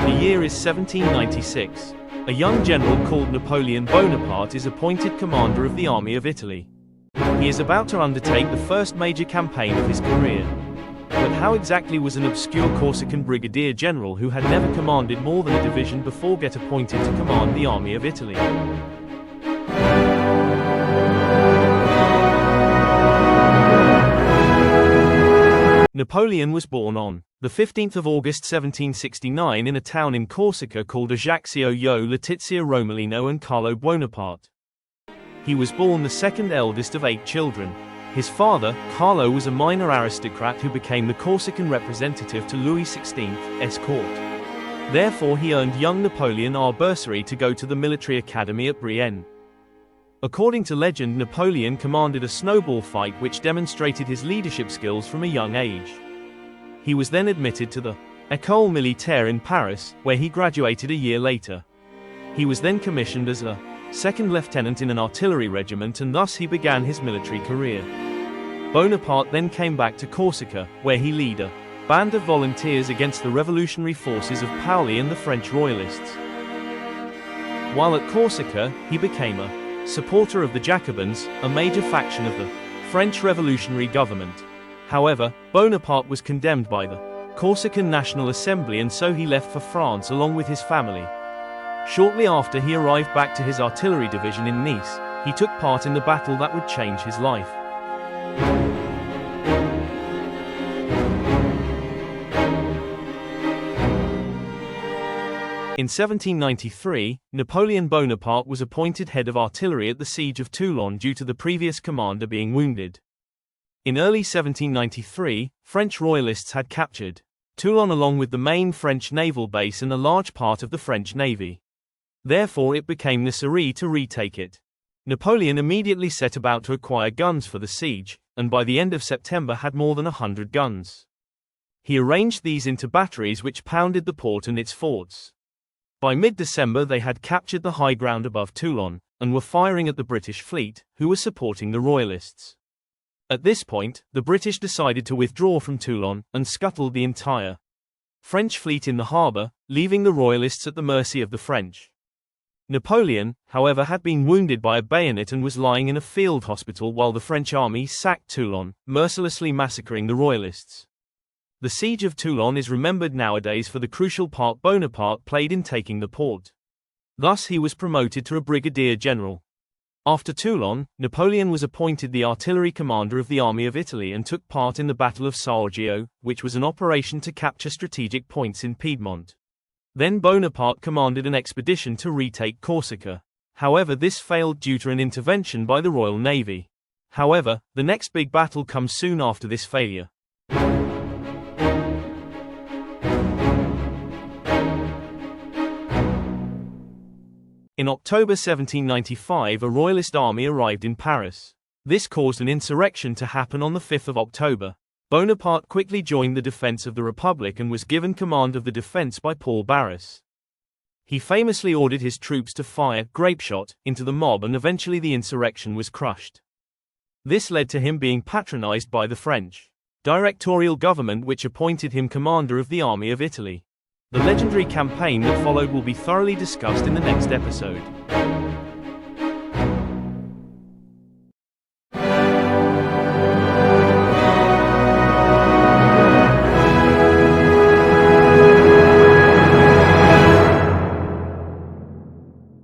The year is 1796. A young general called Napoleon Bonaparte is appointed commander of the army of Italy. He is about to undertake the first major campaign of his career. But how exactly was an obscure Corsican brigadier general who had never commanded more than a division before get appointed to command the army of Italy? Napoleon was born on the 15th of August 1769 in a town in Corsica called Ajaccio. Letizia Romolino and Carlo Buonaparte. He was born the second eldest of 8 children. His father, Carlo, was a minor aristocrat who became the Corsican representative to Louis XVI's court. Therefore he earned young Napoleon a bursary to go to the military academy at Brienne. According to legend, Napoleon commanded a snowball fight which demonstrated his leadership skills from a young age. He was then admitted to the École Militaire in Paris, where he graduated a year later. He was then commissioned as a second lieutenant in an artillery regiment, and thus he began his military career. Bonaparte then came back to Corsica, where he led a band of volunteers against the revolutionary forces of Paoli and the French royalists. While at Corsica, he became a supporter of the Jacobins, a major faction of the French revolutionary government. However, Bonaparte was condemned by the Corsican National Assembly, and so he left for France along with his family. Shortly after he arrived back to his artillery division in Nice, he took part in the battle that would change his life. In 1793, Napoleon Bonaparte was appointed head of artillery at the siege of Toulon due to the previous commander being wounded. In early 1793, French royalists had captured Toulon along with the main French naval base and a large part of the French navy. Therefore it became necessary to retake it. Napoleon immediately set about to acquire guns for the siege, and by the end of September had more than 100 guns. He arranged these into batteries which pounded the port and its forts. By mid-December they had captured the high ground above Toulon, and were firing at the British fleet, who were supporting the royalists. At this point, the British decided to withdraw from Toulon, and scuttled the entire French fleet in the harbour, leaving the royalists at the mercy of the French. Napoleon, however, had been wounded by a bayonet and was lying in a field hospital while the French army sacked Toulon, mercilessly massacring the royalists. The siege of Toulon is remembered nowadays for the crucial part Bonaparte played in taking the port. Thus he was promoted to a brigadier general. After Toulon, Napoleon was appointed the artillery commander of the army of Italy and took part in the Battle of Ajaccio, which was an operation to capture strategic points in Piedmont. Then Bonaparte commanded an expedition to retake Corsica. However, this failed due to an intervention by the Royal Navy. However, the next big battle comes soon after this failure. In October 1795, a royalist army arrived in Paris. This caused an insurrection to happen on the 5th of October. Bonaparte quickly joined the defense of the Republic and was given command of the defense by Paul Barras. He famously ordered his troops to fire grapeshot into the mob, and eventually the insurrection was crushed. This led to him being patronized by the French directorial government, which appointed him commander of the army of Italy. The legendary campaign that followed will be thoroughly discussed in the next episode.